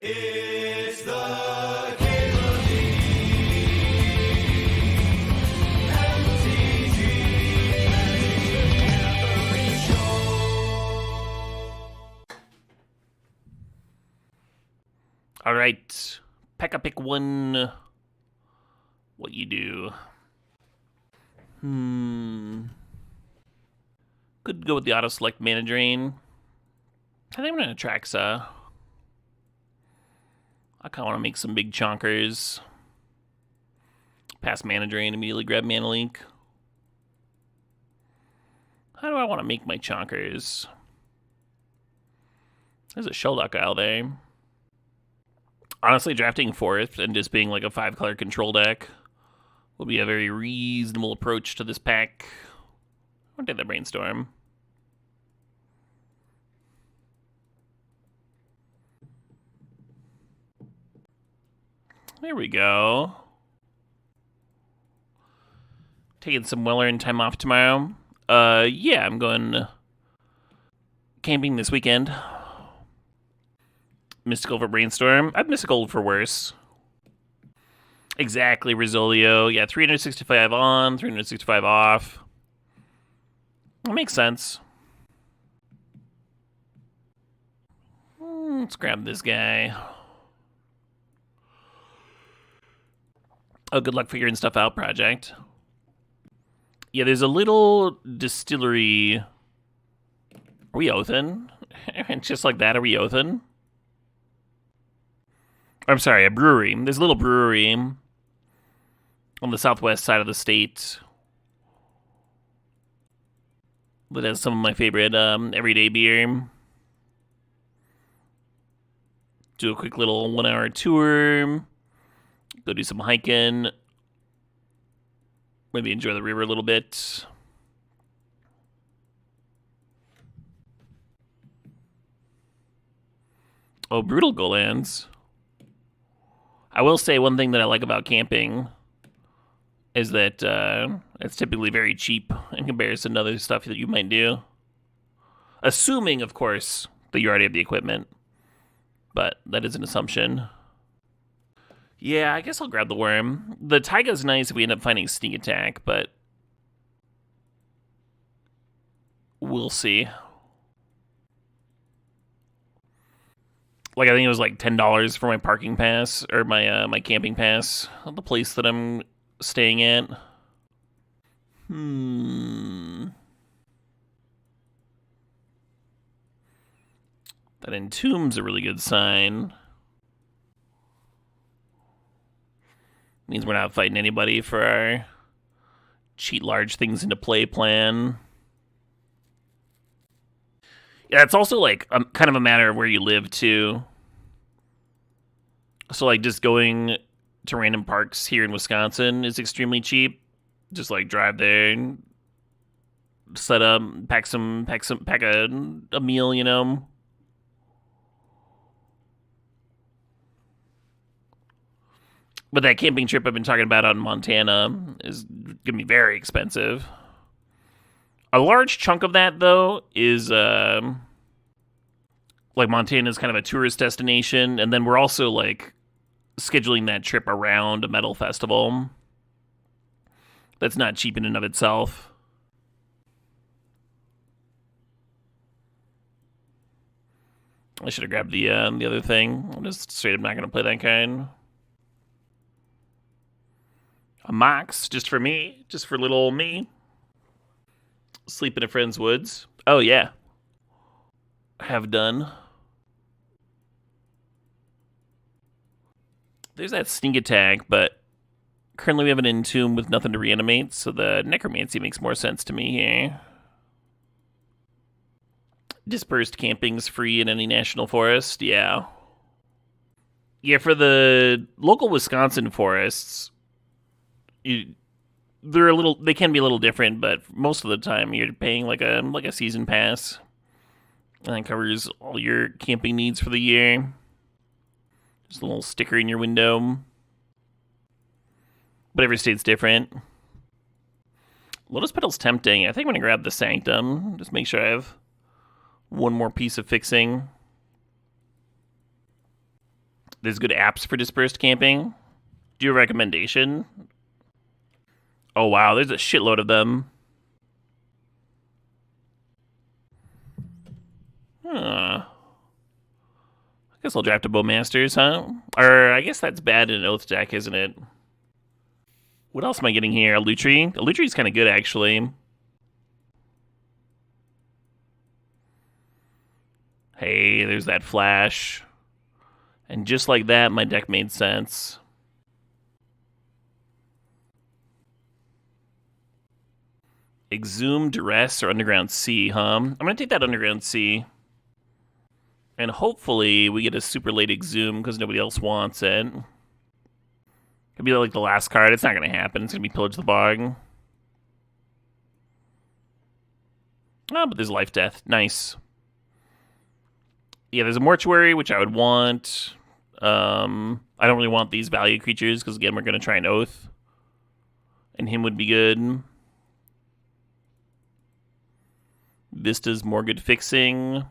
It's the Cable MTG Gathering Show. All right, pick one. What you do? Could go with the auto select mana drain. I think I'm gonna Traxa. I kind of want to make some big chonkers. Pass mana drain, immediately grab mana leak. How do I want to make my chonkers? There's a Sheldock Isle there. Honestly, drafting fourth and just being like a 5-color control deck will be a very reasonable approach to this pack. I'll take the Brainstorm. There we go. Taking some well-earned time off tomorrow. Yeah, I'm going camping this weekend. Mystical for Brainstorm. I've Mystical for worse. Exactly, Rosolio. Yeah, 365 on, 365 off. That makes sense. Let's grab this guy. Oh, good luck figuring stuff out, project. Yeah, there's a little distillery. Are we Othin? Just like that, are we Othin? I'm sorry, a brewery. There's a little brewery on the southwest side of the state that has some of my favorite everyday beer. Do a quick little 1-hour tour. Go do some hiking. Maybe enjoy the river a little bit. Oh, Brutal Golands. I will say one thing that I like about camping is that it's typically very cheap in comparison to other stuff that you might do. Assuming, of course, that you already have the equipment. But that is an assumption. Yeah, I guess I'll grab the worm. The Taiga's nice if we end up finding sneak attack, but we'll see. Like, I think it was like $10 for my parking pass, or my my camping pass at the place that I'm staying at. That Entomb's a really good sign. Means we're not fighting anybody for our cheat large things into play plan. Yeah, it's also like kind of a matter of where you live too. So like just going to random parks here in Wisconsin is extremely cheap. Just like drive there and set up, pack a meal, you know. But that camping trip I've been talking about out in Montana is going to be very expensive. A large chunk of that, though, is like Montana is kind of a tourist destination, and then we're also like scheduling that trip around a metal festival. That's not cheap in and of itself. I should have grabbed the other thing. I'm just straight up not going to play that kind. A Mox, just for me, just for little old me. Sleep in a friend's woods. Oh, yeah. Have done. There's that sneak attack, but currently we have an Entomb with nothing to reanimate, so the Necromancy makes more sense to me here. Dispersed camping's free in any national forest, yeah. Yeah, for the local Wisconsin forests, they can be a little different, but most of the time you're paying like a season pass, and that covers all your camping needs for the year. Just a little sticker in your window. But every state's different. Lotus Petal's tempting. I think I'm gonna grab the Sanctum. Just make sure I have one more piece of fixing. There's good apps for dispersed camping. Do you have a recommendation? Oh, wow, there's a shitload of them. Huh. I guess I'll draft a Bowmasters, huh? Or I guess that's bad in an Oath deck, isn't it? What else am I getting here? A Lutri? A Lutri's kind of good, actually. Hey, there's that flash. And just like that, my deck made sense. Exhume, Duress, or Underground Sea, huh? I'm going to take that Underground Sea. And hopefully we get a super late Exhume because nobody else wants it. Could be like the last card. It's not going to happen. It's going to be Pillage the Bog. Oh, but there's Life Death. Nice. Yeah, there's a Mortuary, which I would want. I don't really want these value creatures because, again, we're going to try an Oath. And him would be good. Vista's more good fixing.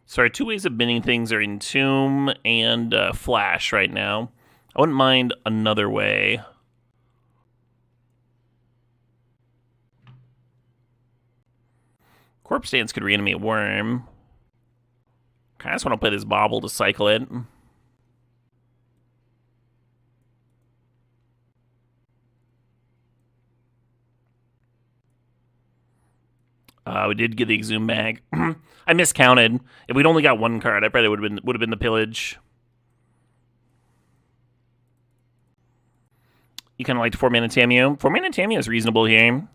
So our two ways of binning things are Entomb and Flash right now. I wouldn't mind another way. Corpse Dance could reanimate Worm. I just want to play this Bobble to cycle it. We did get the Exhume bag. I miscounted. If we'd only got one card, I probably would have been the Pillage. You kind of liked 4-mana Tamiyo. 4-mana Tamiyo is reasonable here.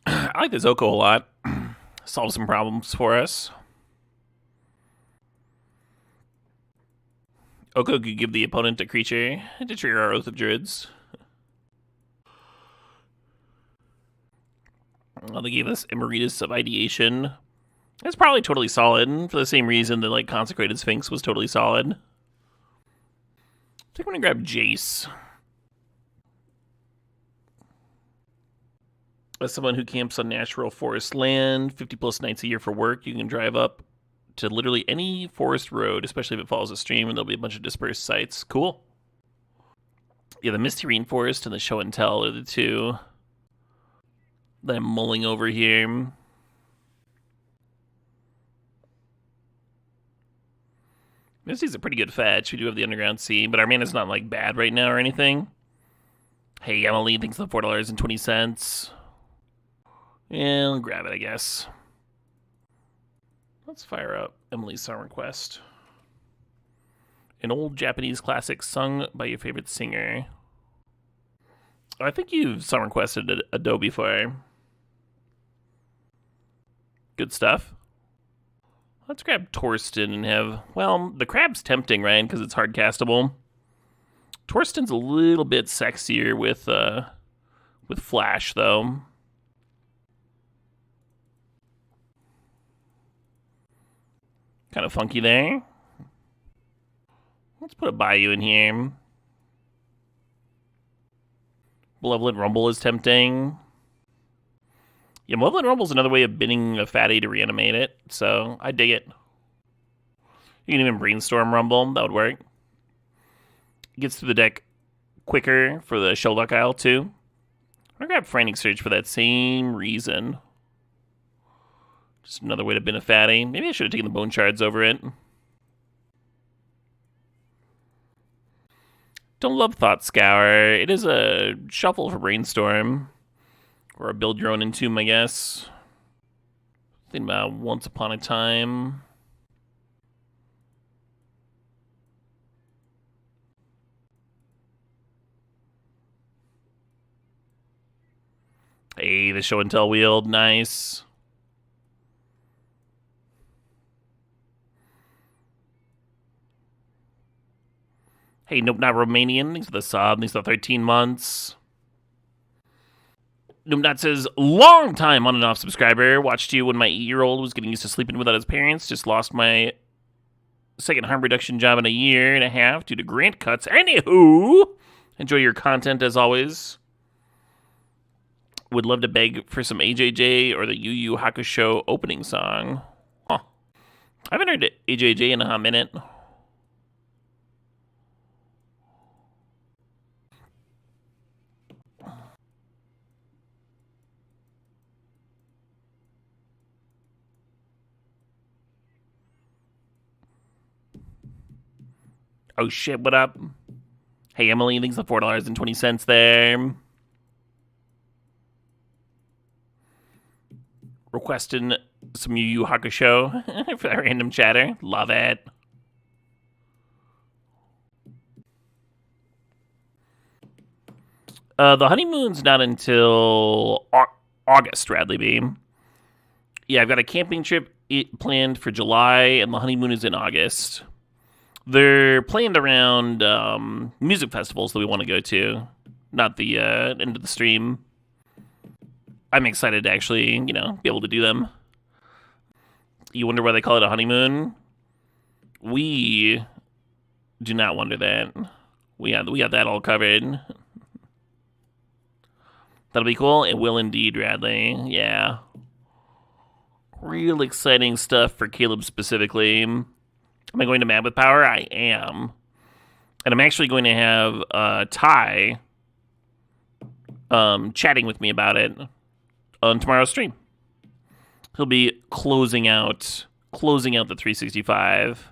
I like this Oko a lot. Solve some problems for us. Oko could give the opponent a creature to trigger our Oath of Druids. Well, they gave us Emeritus of Ideation. It's probably totally solid for the same reason that like Consecrated Sphinx was totally solid. I think I'm gonna grab Jace. As someone who camps on natural forest land, 50 plus nights a year for work, you can drive up to literally any forest road, especially if it follows a stream, and there'll be a bunch of dispersed sites. Cool. Yeah, the Misty Rainforest and the Show and Tell are the two that I'm mulling over here. Misty's a pretty good fetch. We do have the Underground Sea, but our mana's not like bad right now or anything. Hey, Emily thinks the $4.20. Yeah, I'll grab it, I guess. Let's fire up Emily's Song Request. An old Japanese classic sung by your favorite singer. Oh, I think you've song requested a doe before. Good stuff. Let's grab Torsten and have... Well, the crab's tempting, right? Because it's hard castable. Torsten's a little bit sexier with Flash, though. Kind of funky there. Let's put a Bayou in here. Malevolent Rumble is tempting. Yeah, Malevolent Rumble is another way of binning a fatty to reanimate it, so I dig it. You can even Brainstorm Rumble, that would work. Gets through the deck quicker for the Shelduck Isle, too. I'm gonna grab Frantic Search for that same reason. Just another way to bin a fatty. Maybe I should have taken the Bone Shards over it. Don't love Thought Scour. It is a shuffle for Brainstorm. Or a build your own Entomb, I guess. Think about Once Upon a Time. Hey, the Show and Tell wield, nice. Hey, nope, not Romanian. Thanks for the sub. Thanks for the 13 months. Noomnot says, long time on and off subscriber. Watched you when my 8-year-old was getting used to sleeping without his parents. Just lost my second harm reduction job in a year and a half due to grant cuts. Anywho, enjoy your content as always. Would love to beg for some AJJ or the Yu Yu Hakusho opening song. Huh. I haven't heard AJJ in a hot minute. Oh shit, what up? Hey Emily, thanks for $4.20 there. Requesting some Yu Yu Hakusho for that random chatter. Love it. The honeymoon's not until August, Radley Beam. Yeah, I've got a camping trip planned for July, and the honeymoon is in August. They're planned around music festivals that we want to go to, not the end of the stream. I'm excited to actually, be able to do them. You wonder why they call it a honeymoon? We do not wonder that. We have that all covered. That'll be cool. It will indeed, Radley. Yeah. Real exciting stuff for Caleb specifically. Am I going to Mad with Power? I am. And I'm actually going to have Ty chatting with me about it on tomorrow's stream. He'll be closing out the 365.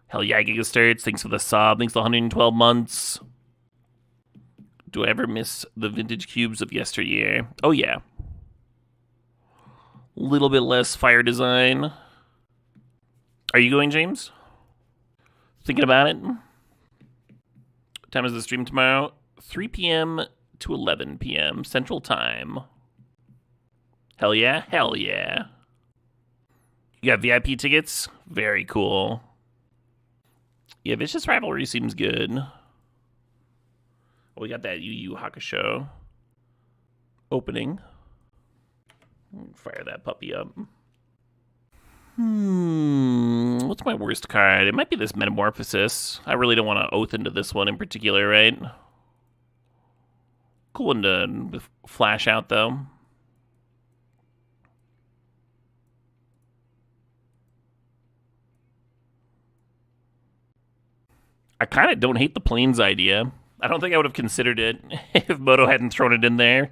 Hell yeah, Gigastarts. Thanks for the sub. Thanks for the 112 months. Do I ever miss the vintage cubes of yesteryear? Oh yeah. A little bit less fire design. Are you going, James? Thinking about it? What time is the stream tomorrow? 3 p.m. to 11 p.m. Central Time. Hell yeah, hell yeah. You got VIP tickets? Very cool. Yeah, Vicious Rivalry seems good. We got that Yu Yu Hakusho opening. Fire that puppy up. What's my worst card? It might be this Metamorphosis. I really don't want to oath into this one in particular, right? Cool one to flash out, though. I kind of don't hate the Plains idea. I don't think I would have considered it if Moto hadn't thrown it in there.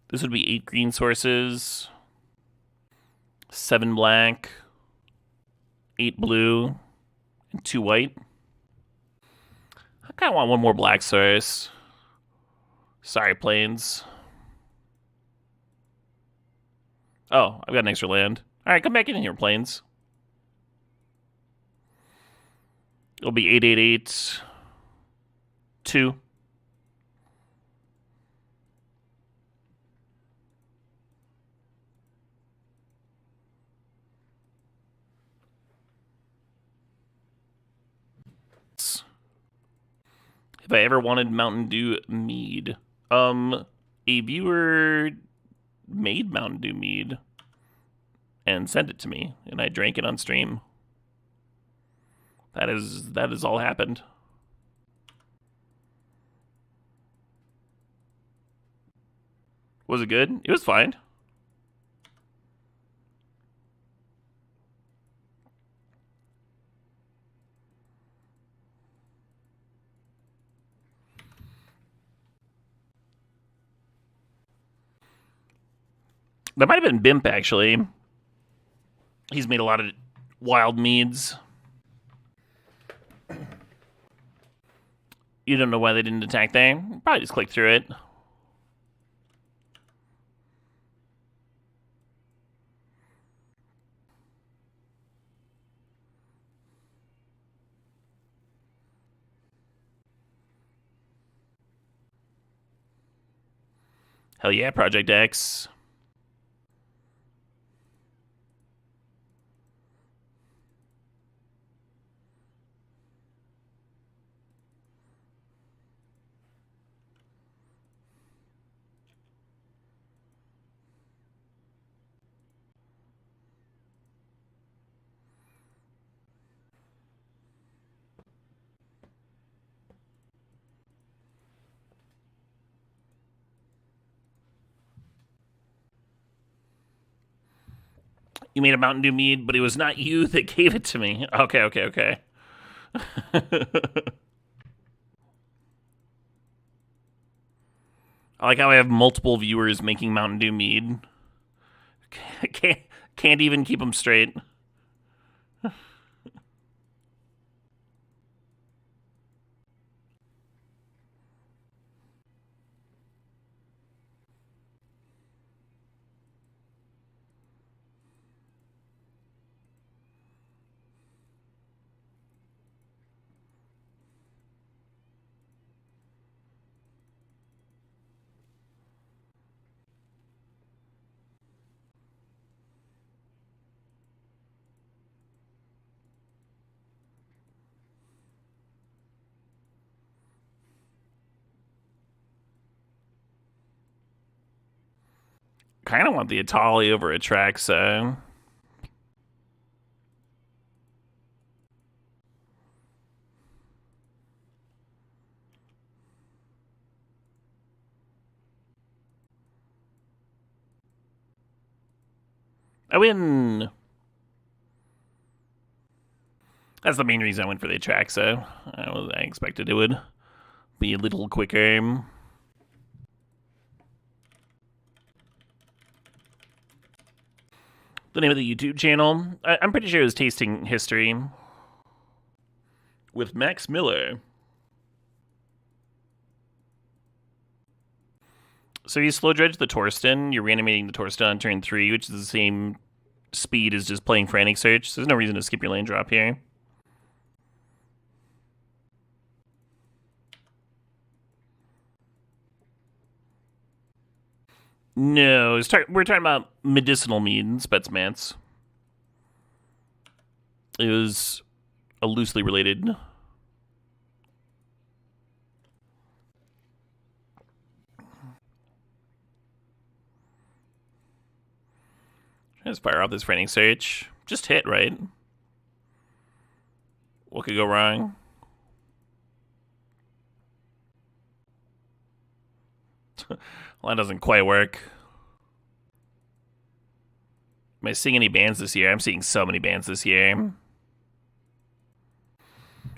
This would be 8 green sources, 7 black, 8 blue, and 2 white. I kind of want one more black source. Sorry, Plains. Oh, I've got an extra land. All right, come back in here, Plains. It'll be 888. 2. If I ever wanted Mountain Dew mead, a viewer made Mountain Dew mead and sent it to me, and I drank it on stream. That is all happened. Was it good? It was fine. That might have been Bimp, actually. He's made a lot of wild meads. You don't know why they didn't attack there? Probably just click through it. Hell yeah, Project X. You made a Mountain Dew mead, but it was not you that gave it to me. Okay. I like how I have multiple viewers making Mountain Dew mead. Can't even keep them straight. Kind of want the Atali over a Traxa. I win. That's the main reason I went for the Traxa. I expected it would be a little quicker. The name of the YouTube channel? I'm pretty sure it was Tasting History with Max Miller. So you slow dredge the Torsten, you're reanimating the Torsten on turn 3, which is the same speed as just playing Frantic Search, so there's no reason to skip your land drop here. No, we're talking about medicinal means, Betsmance. It was a loosely related. Let's fire off this Frantic Search. Just hit, right? What could go wrong? Well, that doesn't quite work. Am I seeing any bans this year? I'm seeing so many bans this year. I'm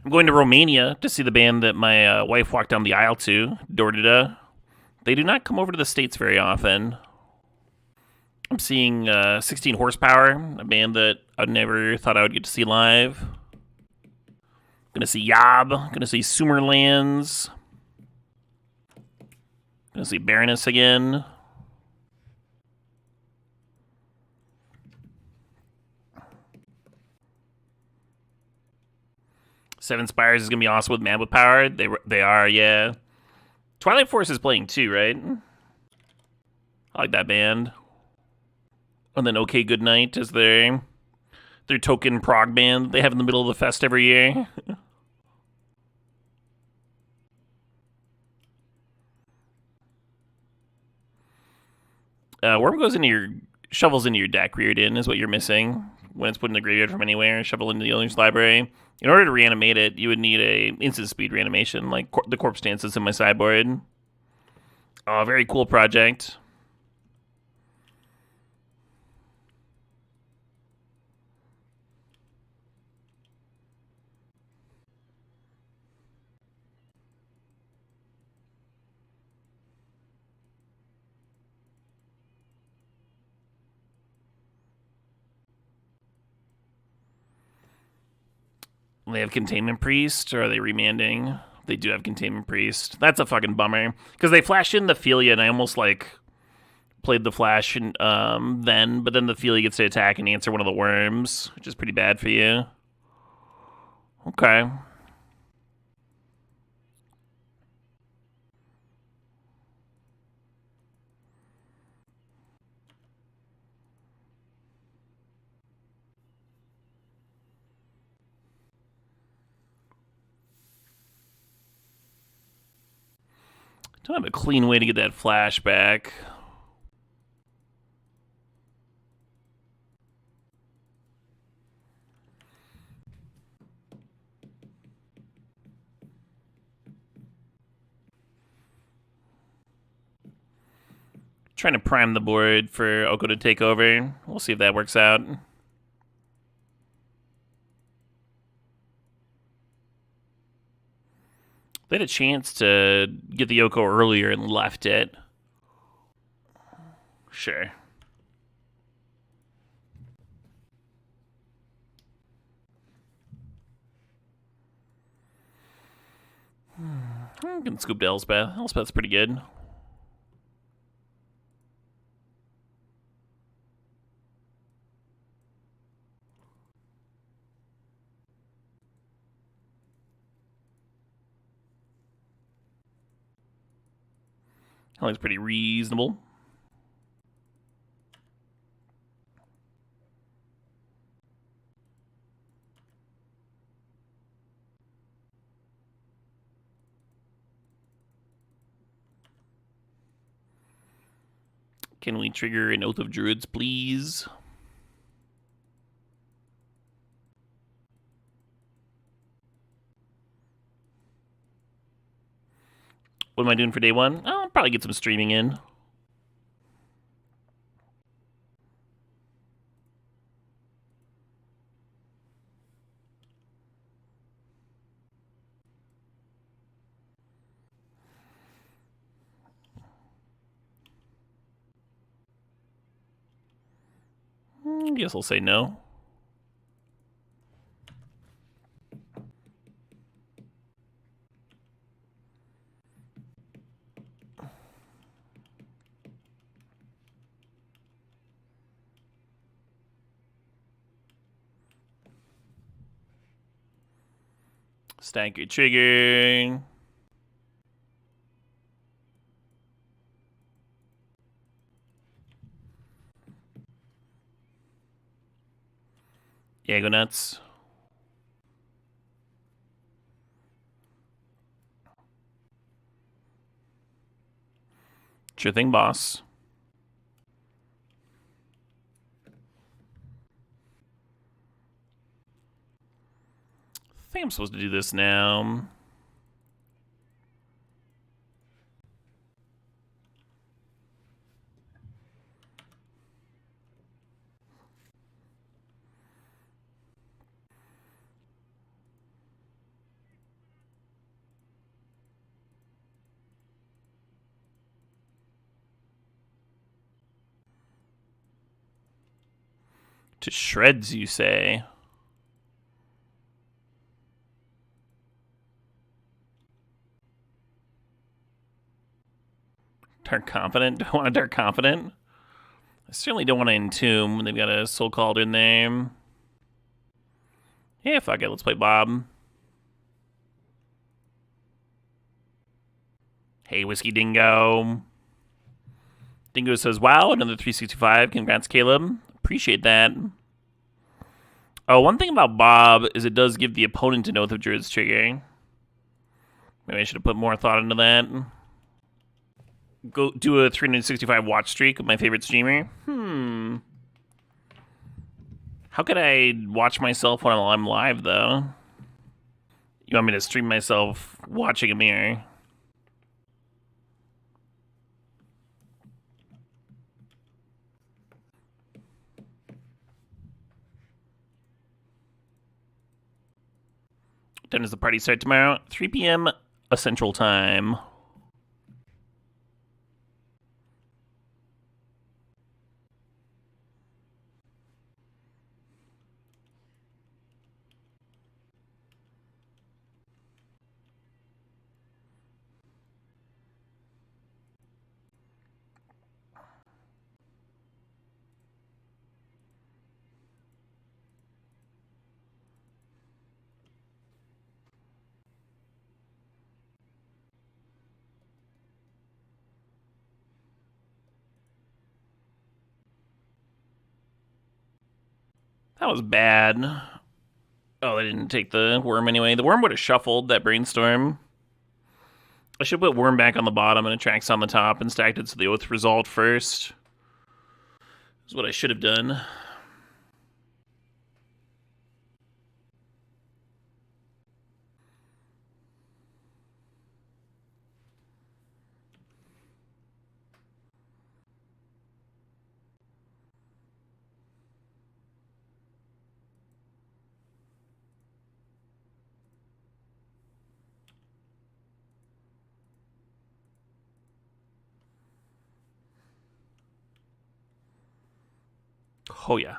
going to Romania to see the band that my wife walked down the aisle to, Dordida. They do not come over to the States very often. I'm seeing 16 Horsepower, a band that I never thought I would get to see live. Gonna see Yob, gonna see Sumerlands. Gonna see Baroness again. Seven Spires is gonna be awesome with Mad with Power. They are, yeah. Twilight Force is playing too, right? I like that band. And then OK Goodnight is their token prog band they have in the middle of the fest every year. Worm goes into your shovels into your deck. Reared in is what you're missing when it's put in the graveyard from anywhere. Shovel into the owner's library. In order to reanimate it, you would need a instant speed reanimation, like the corpse dances in my sideboard. Oh, very cool project. They have Containment Priest, or are they remanding? They do have Containment Priest. That's a fucking bummer. Because they flashed in the Philia, and I almost, like, played the flash and, then, but then the Philia gets to attack and answer one of the worms, which is pretty bad for you. Okay. Don't have a clean way to get that flash back. Trying to prime the board for Oko to take over. We'll see if that works out. They had a chance to get the Yoko earlier and left it. Sure. I can scoop to Elspeth. Elspeth's pretty good. That looks pretty reasonable. Can we trigger an Oath of Druids, please? What am I doing for day one? I'll probably get some streaming in. I guess I'll say no. Stack your trigger. Yeah, go nuts. Sure thing, boss. I think I'm supposed to do this now. To shreds, you say? Dark Confident? Do I want a Dark Confident? I certainly don't want to Entomb when they've got a Soul Cauldron there. Yeah, fuck it, let's play Bob. Hey, Whiskey Dingo. Dingo says, wow, another 365. Congrats, Caleb. Appreciate that. Oh, one thing about Bob is it does give the opponent an Oath of Druids trigger. Maybe I should have put more thought into that. Go do a 365 watch streak with my favorite streamer. How could I watch myself when I'm live, though? You want me to stream myself watching a mirror? When does the party start tomorrow? 3 p.m. Central Time. That was bad. Oh, they didn't take the worm anyway. The worm would have shuffled that brainstorm. I should put worm back on the bottom and attracts on the top and stacked it so the oath resolved first. Is what I should have done. Oh, yeah.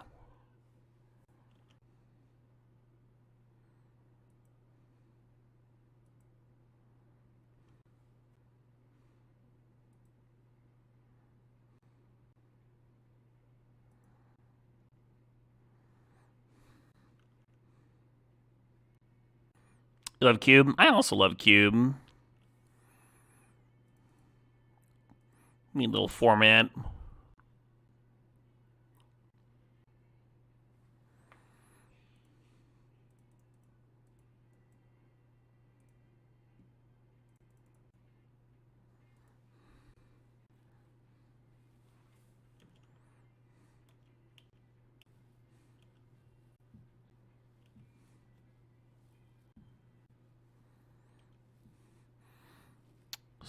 You love Cube? I also love Cube. Neat little format.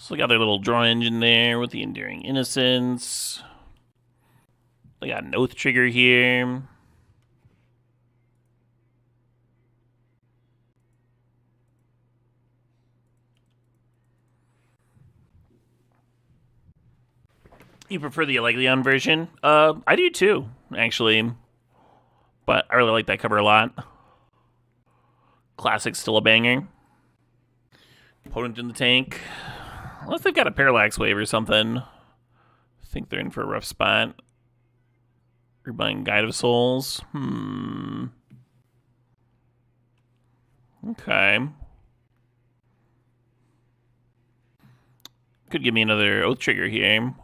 So they got their little draw engine there with the Enduring Innocence. They got an Oath trigger here. You prefer the Alleglion version? I do too, actually. But I really like that cover a lot. Classic's still a banger. Potent in the tank. Unless they've got a Parallax Wave or something. I think they're in for a rough spot. You're buying Guide of Souls. Okay. Could give me another Oath trigger here.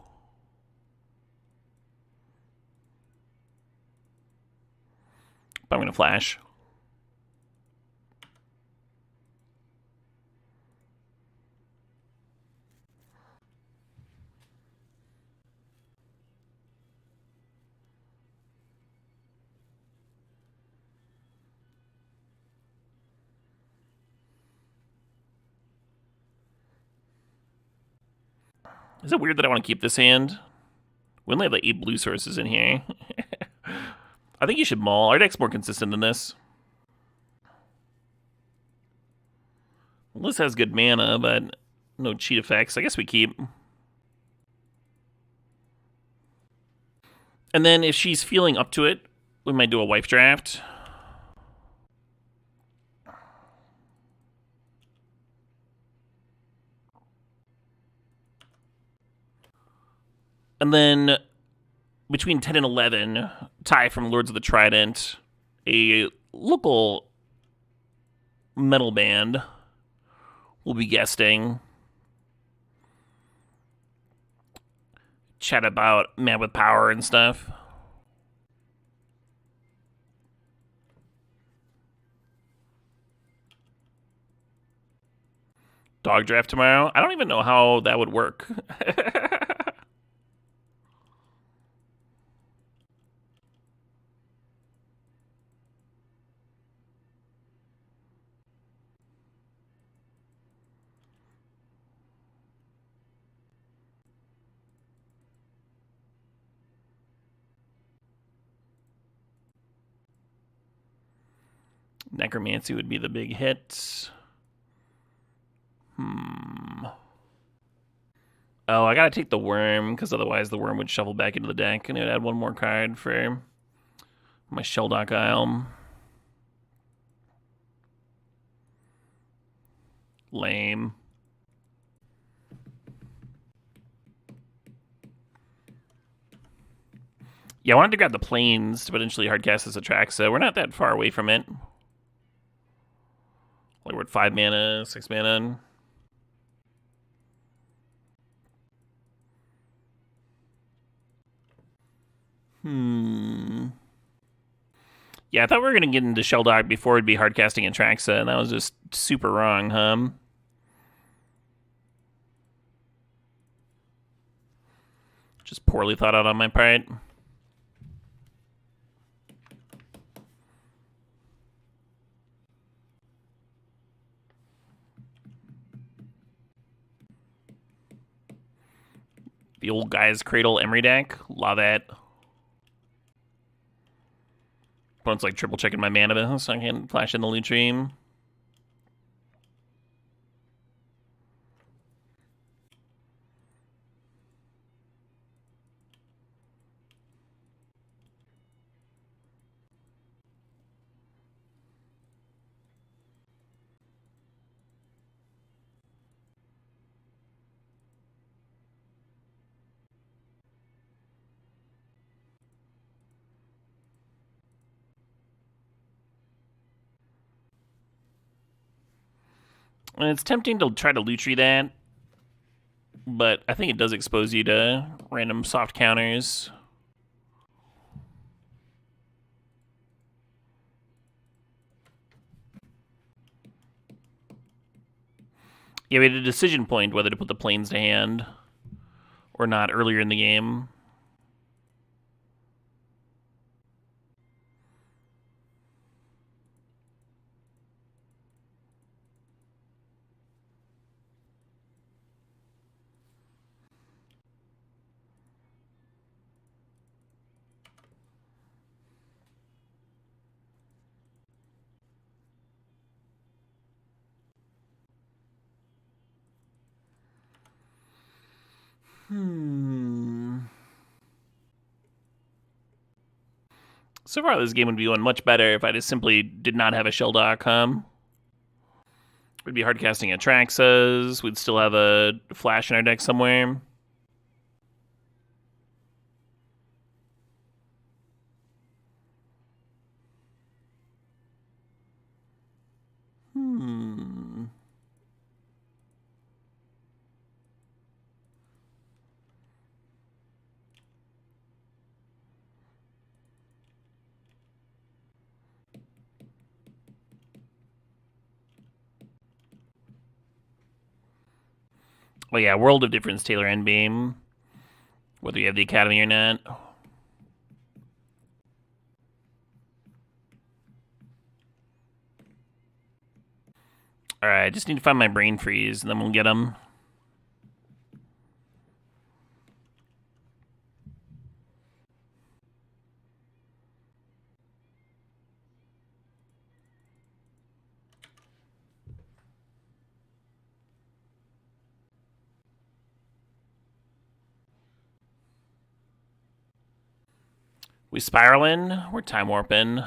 But I'm going to flash. Is it weird that I want to keep this hand? We only have like 8 blue sources in here. I think you should maul. Our deck's more consistent than this. Well, this has good mana, but no cheat effects. I guess we keep. And then if she's feeling up to it, we might do a wife draft. And then between 10 and 11, Ty from Lords of the Trident, a local metal band, will be guesting. Chat about Man with Power and stuff. Dog draft tomorrow? I don't even know how that would work. Necromancy would be the big hit. Oh, I gotta take the worm, because otherwise the worm would shuffle back into the deck, and it would add one more card for my Shelldock Isle. Lame. Yeah, I wanted to grab the planes to potentially hardcast this Atraxa. We're not that far away from it. Like we're at 5 mana, 6 mana. Yeah, I thought we were going to get into Shelldock before it'd be hardcasting Atraxa, and that was just super wrong, huh? Just poorly thought out on my part. The old guy's Cradle Emery deck. Love it. Opponent's like triple checking my mana, so I can flash in the loot dream. And it's tempting to try to Lutri that, but I think it does expose you to random soft counters. Yeah, we had a decision point whether to put the planes to hand or not earlier in the game. So far, this game would be going much better if I just simply did not have a shell.com. We'd be hardcasting Atraxas. We'd still have a flash in our deck somewhere. Well, yeah, World of Difference, Taylor Endbeam. Whether you have the Academy or not. Alright, I just need to find my Brain Freeze, and then we'll get them. We spiraling. We're time warping.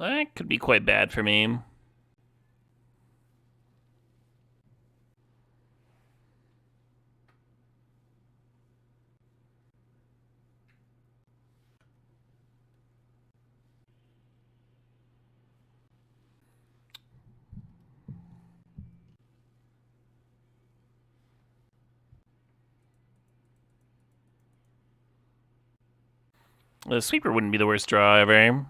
That could be quite bad for me. The sweeper wouldn't be the worst draw ever.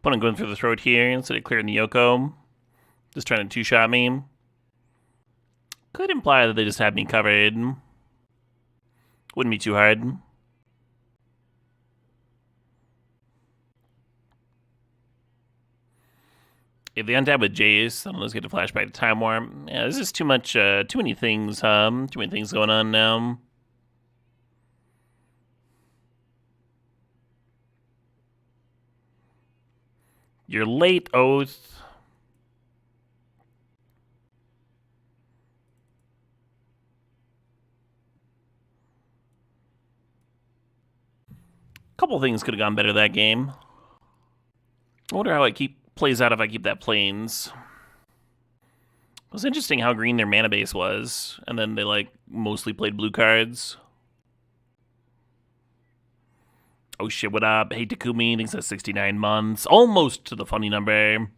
Opponent going through the throat here instead of clearing the Yoko. Just trying to two-shot me. Could imply that they just had me covered. Wouldn't be too hard. If they untap with Jace, then let's get a flashback to Time Warp. Yeah, this is too much, too many things, Too many things going on now. You're late, Oath. A couple things could have gone better that game. I wonder how it plays out if I keep that Plains. It was interesting how green their mana base was, and then they like mostly played blue cards. Oh shit, what up? Hey Takumi, thinks that's 69 months. Almost to the funny number.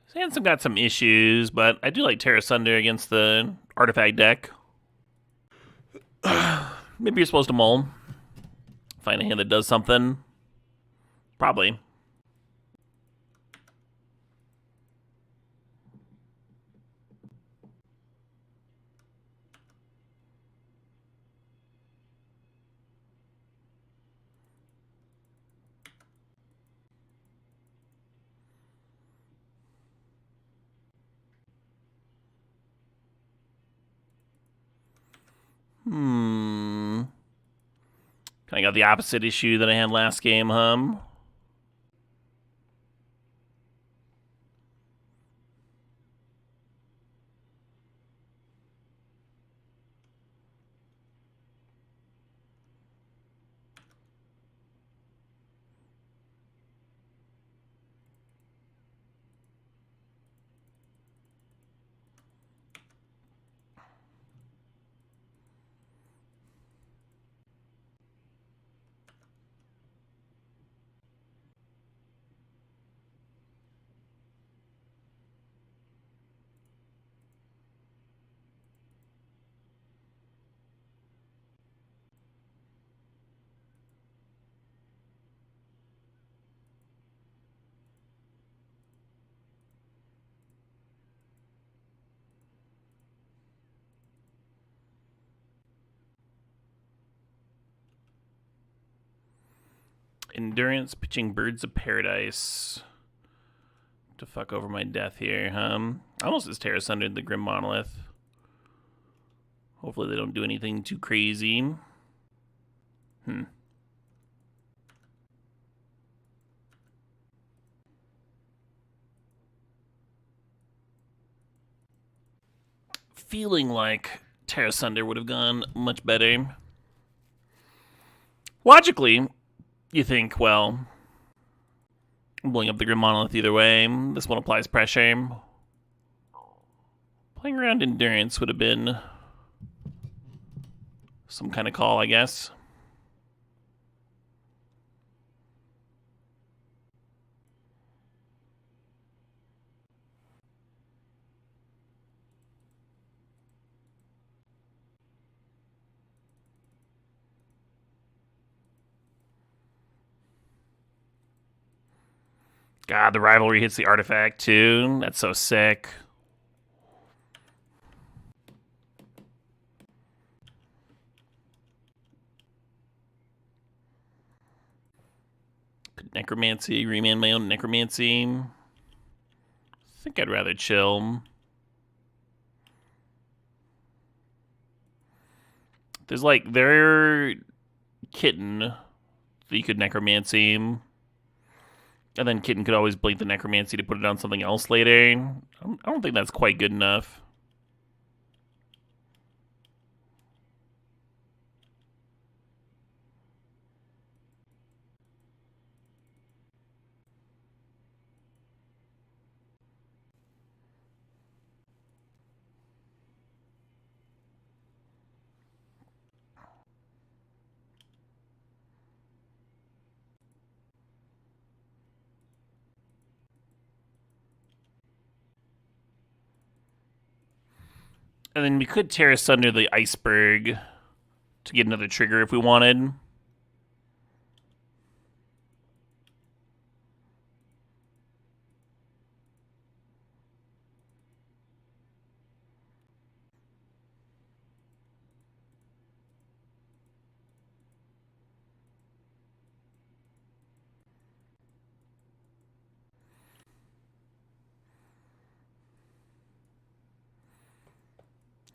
Sansom got some issues, but I do like Terra Sunder against the artifact deck. Maybe you're supposed to mull. Find a hand that does something. Probably. Kind of got the opposite issue that I had last game, Endurance pitching Birds of Paradise to fuck over my death here, almost as Terra Sundered the Grim Monolith. Hopefully they don't do anything too crazy. Feeling like Terra Sunder would have gone much better. Logically, you think, well, blowing up the Grim Monolith either way. This one applies pressure. Playing around Endurance would have been some kind of call, I guess. God, the rivalry hits the artifact too. That's so sick. Necromancy, remand my own Necromancy. I think I'd rather chill. There's like their Kitten that you could Necromancy. And then Kitten could always blink the Necromancy to put it on something else later. I don't think that's quite good enough. And then we could Terra Sunder the Iceberg to get another trigger if we wanted.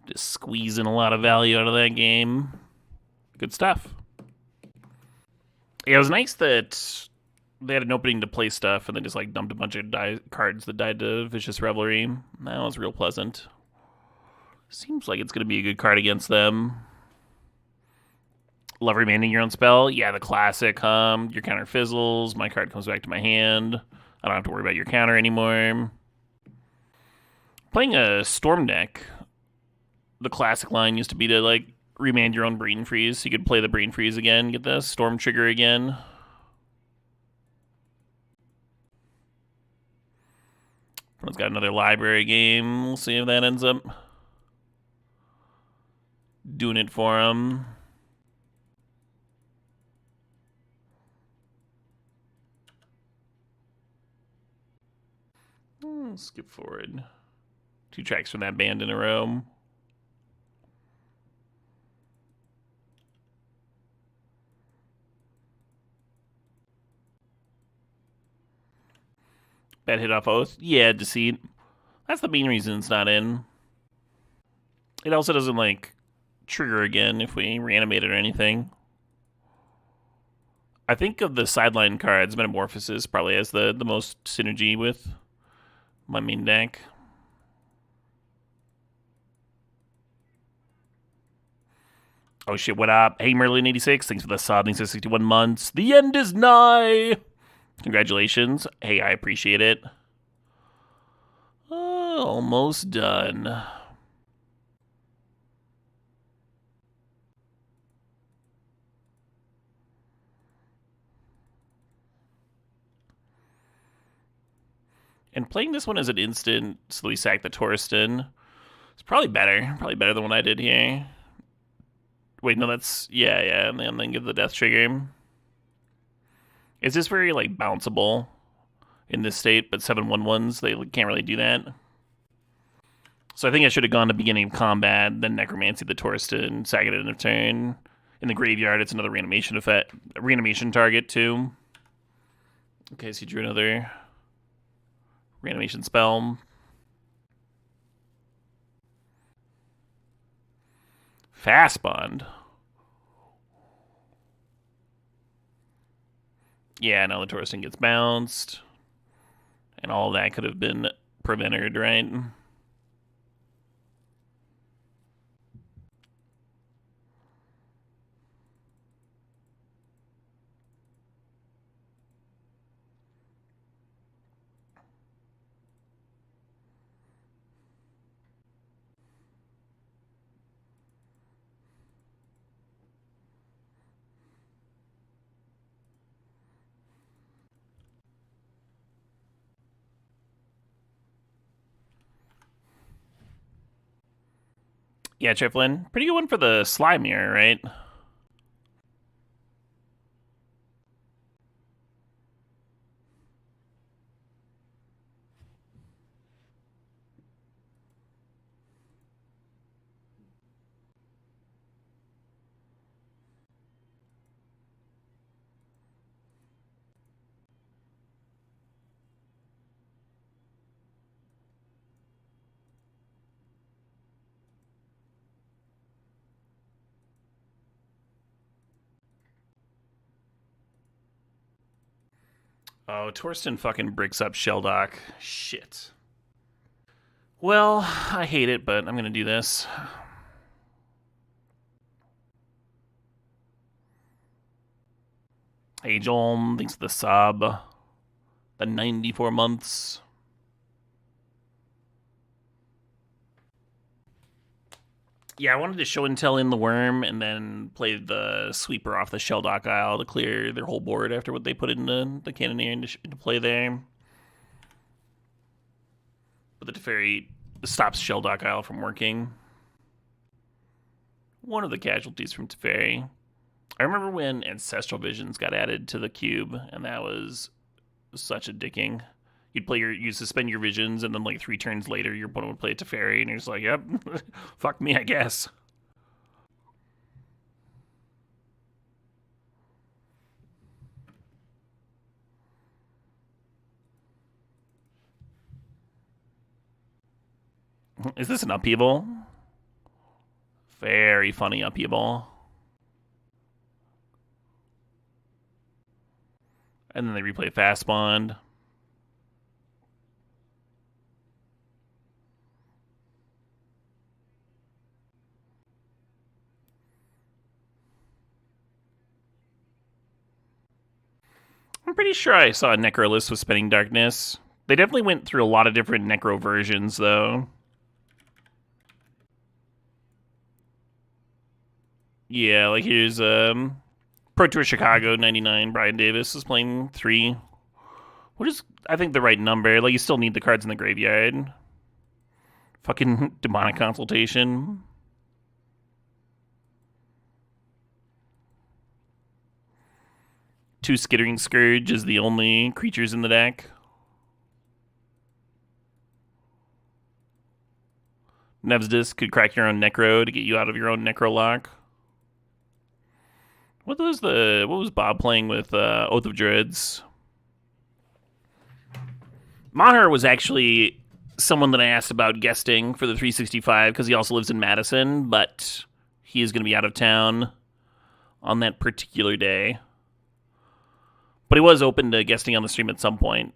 Just squeezing a lot of value out of that game. Good stuff. Yeah, it was nice that they had an opening to play stuff and then just like dumped a bunch of cards that died to Vicious Revelry. That was real pleasant. Seems like it's going to be a good card against them. Love remaining your own spell. Yeah, the classic. Your counter fizzles. My card comes back to my hand. I don't have to worry about your counter anymore. Playing a Storm deck, the classic line used to be to like remand your own Brain Freeze. So you could play the Brain Freeze again, get the Storm trigger again. It's got another library game. We'll see if that ends up doing it for him. Skip forward. 2 tracks from that band in a row. Bad hit off Oath. Yeah, Deceit. That's the main reason it's not in. It also doesn't, like, trigger again if we reanimate it or anything. I think of the sideline cards, Metamorphosis probably has the most synergy with my main deck. Oh shit, what up? Hey, Merlin86, thanks for the sub. Thanks for 61 months. The end is nigh! Congratulations. Hey, I appreciate it. Almost done. And playing this one as an instant, so we sack the Torsten, it's probably better. Probably better than what I did here. Wait, no, that's... Yeah, and then give the death trigger. Is this very, like, bounceable in this state? But 7/1/1s, they can't really do that. So I think I should have gone to beginning of combat, then Necromancy the Torsten, sack it at end of turn. In the graveyard, it's another reanimation effect, reanimation target, too. Okay, so you drew another reanimation spell. Fast Bond. Yeah, now the Torsten gets bounced. And all that could have been prevented, right? Yeah, Triplin. Pretty good one for the Slime Mirror, right? Oh, Torsten fucking bricks up Shelldock. Shit. Well, I hate it, but I'm gonna do this. Hey, Joel, thanks for the sub. The 94 months. Yeah, I wanted to show and tell in the worm and then play the sweeper off the Shelldock Isle to clear their whole board after what they put into the Cannoneer into play there. But the Teferi stops Shelldock Isle from working. One of the casualties from Teferi. I remember when Ancestral Visions got added to the cube, and that was such a dicking. You suspend your visions, and then like 3 turns later, your opponent would play a Teferi, and you're just like, yep, fuck me, I guess. Is this an upheaval? Very funny upheaval. And then they replay Fast Bond. I'm pretty sure I saw a Necro list with Spinning Darkness. They definitely went through a lot of different Necro versions, though. Yeah, like here's Pro Tour Chicago 99. Brian Davis is playing 3. What is, I think, the right number? Like, you still need the cards in the graveyard. Fucking Demonic Consultation. Two Skittering Scourge is the only creatures in the deck. Nev's Disc could crack your own Necro to get you out of your own Necro lock. What was Bob playing with Oath of Druids? Maher was actually someone that I asked about guesting for the 365 because he also lives in Madison, but he is going to be out of town on that particular day. But he was open to guesting on the stream at some point.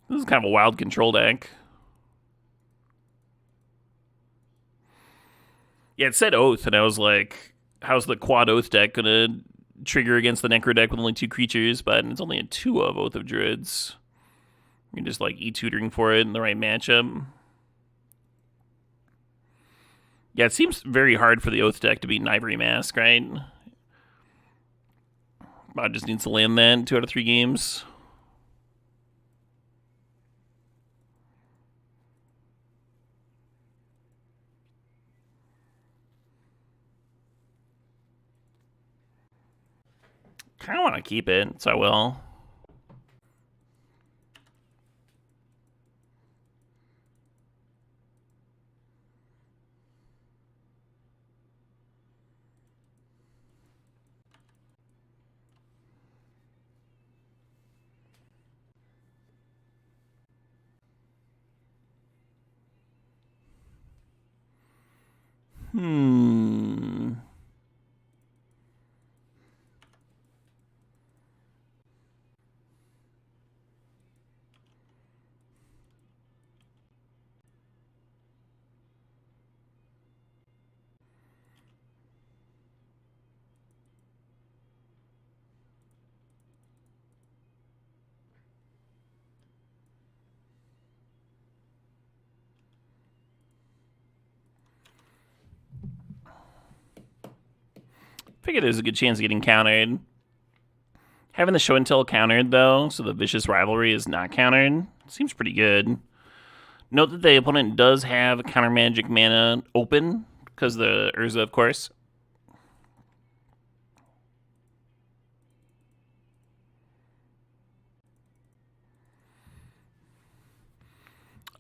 This is kind of a wild control deck. Yeah, it said Oath, and I was like, how's the quad Oath deck going to trigger against the Necro deck with only 2 creatures? But it's only a 2 of Oath of Druids. You're just like E-tutoring for it in the right matchup. Yeah, it seems very hard for the Oath deck to beat an Ivory Mask, right? Bod just needs to land that in 2 out of 3 games. Kind of want to keep it, so I will. Figure there's a good chance of getting countered. Having the show and tell countered, though, so the Vicious Rivalry is not countered, seems pretty good. Note that the opponent does have counter magic mana open, because the Urza, of course.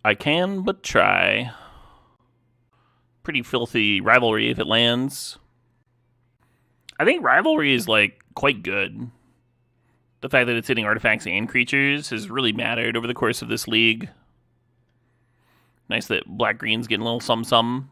I can but try. Pretty filthy Rivalry if it lands. I think Rivalry is, like, quite good. The fact that it's hitting artifacts and creatures has really mattered over the course of this league. Nice that black-green's getting a little some.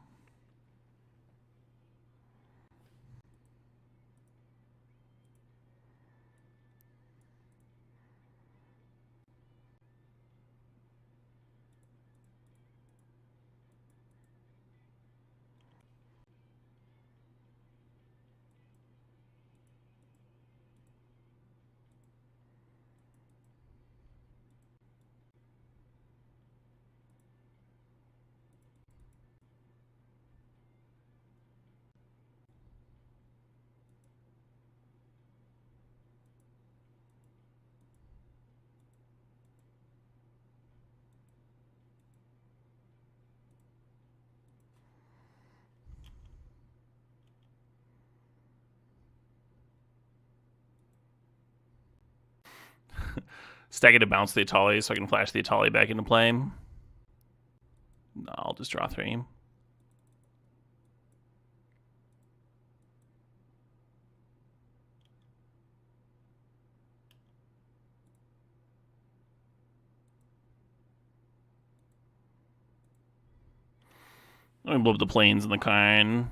Stack it to bounce the Atali so I can flash the Atali back into play. No, I'll just draw 3. Let me blow up the planes and the Karn.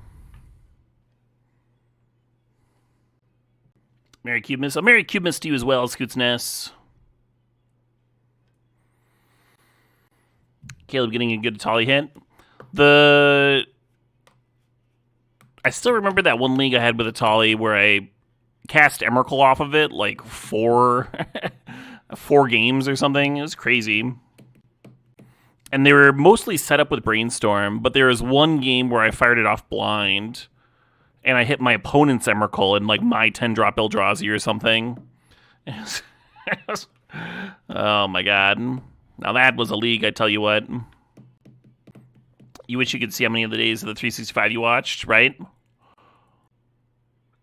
Merry Cubemas. A Merry Cubemas to you as well, Scoots Ness. Caleb getting a good Atali hit. I still remember that one league I had with Atali where I cast Emrakul off of it like 4 games or something. It was crazy. And they were mostly set up with Brainstorm, but there was one game where I fired it off blind, and I hit my opponent's Emrakul in like my 10-drop Eldrazi or something. Oh my god. Now that was a league, I tell you what. You wish you could see how many of the days of the 365 you watched, right?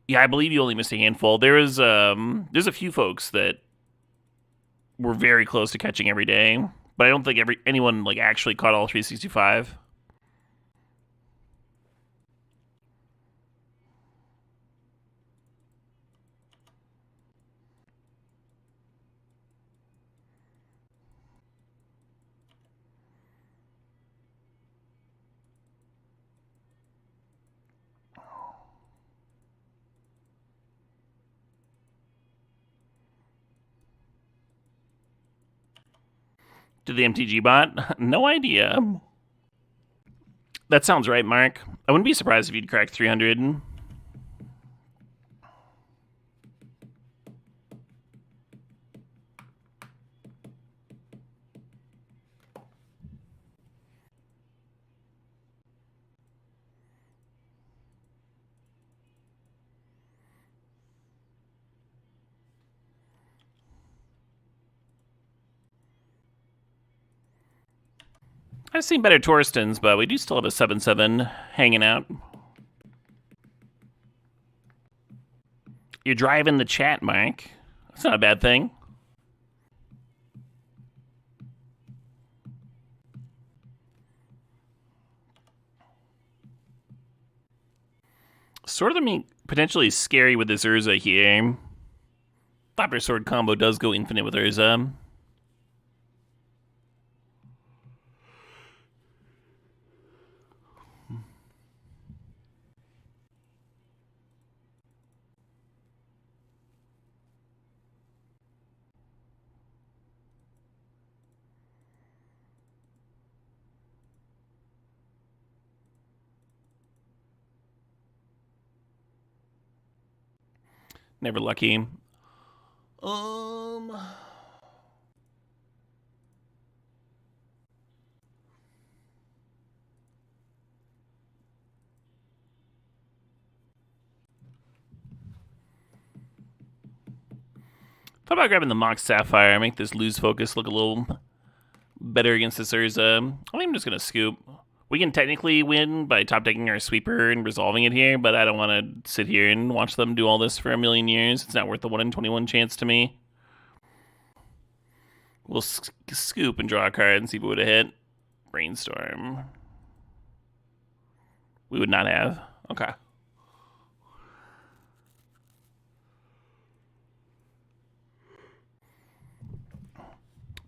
Yeah, I believe you only missed a handful. There's a few folks that were very close to catching every day, but I don't think anyone like actually caught all 365. To the MTG bot? No idea. That sounds right, Mark. I wouldn't be surprised if you'd crack 300. I've seen better Torstens, but we do still have a 7-7 hanging out. You're driving the chat, Mike. That's not a bad thing. Sort of potentially scary with this Urza here. Flapper Sword combo does go infinite with Urza. Never lucky. Thought about grabbing the Mox Sapphire, make this lose focus look a little better against this Urza. I think I'm just gonna scoop. We can technically win by top decking our sweeper and resolving it here, but I don't want to sit here and watch them do all this for a million years. It's not worth the 1 in 21 chance to me. We'll scoop and draw a card and see if it would have hit. Brainstorm. We would not have. Okay.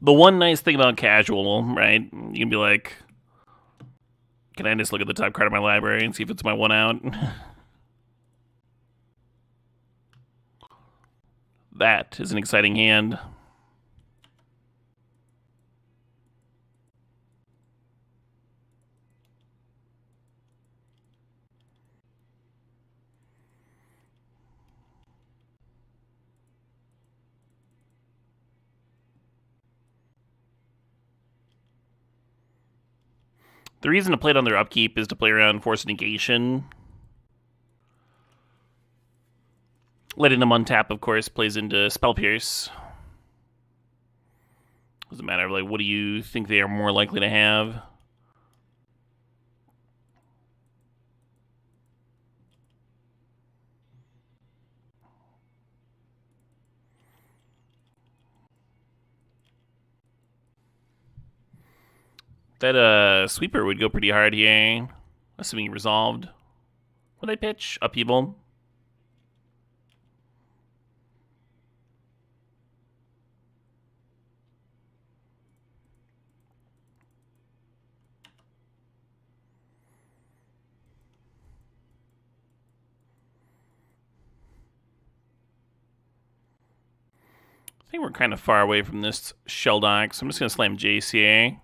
The one nice thing about casual, right? You can be like, can I just look at the top card of my library and see if it's my one out? That is an exciting hand. The reason to play it on their upkeep is to play around Force Negation. Letting them untap, of course, plays into Spell Pierce. Doesn't matter, like, what do you think they are more likely to have? That sweeper would go pretty hard here, assuming he resolved. Would they pitch? Upheaval? I think we're kind of far away from this shell dock, so I'm just going to slam Jace here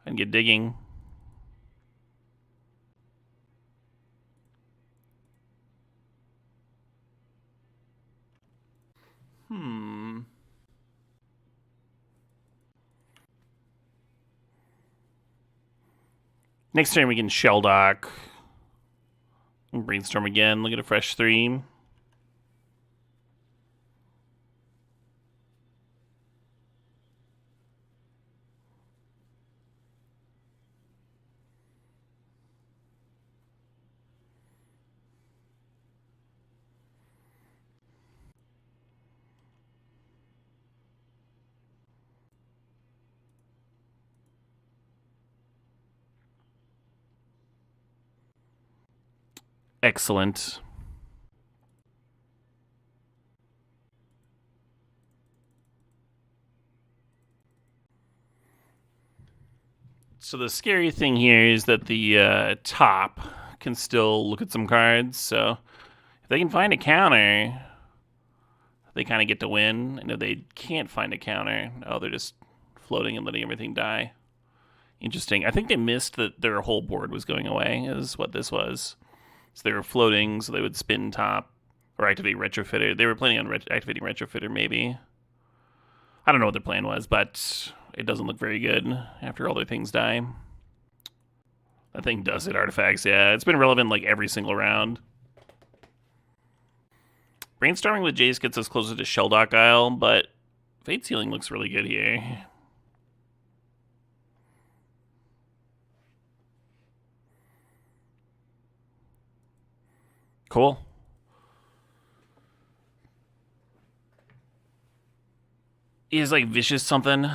and get digging. Next turn we can shell dock. Brainstorm again, look at a fresh 3. Excellent. So the scary thing here is that the top can still look at some cards. So if they can find a counter, they kind of get to win. And if they can't find a counter, oh, they're just floating and letting everything die. Interesting. I think they missed that their whole board was going away, is what this was. So they were floating, so they would spin top or activate Retrofitter. They were planning on activating Retrofitter, maybe. I don't know what their plan was, but it doesn't look very good after all their things die. That thing does hit artifacts, yeah. It's been relevant like every single round. Brainstorming with Jace gets us closer to Shelldock Isle, but Fate Sealing looks really good here. Cool. Is like Vicious something?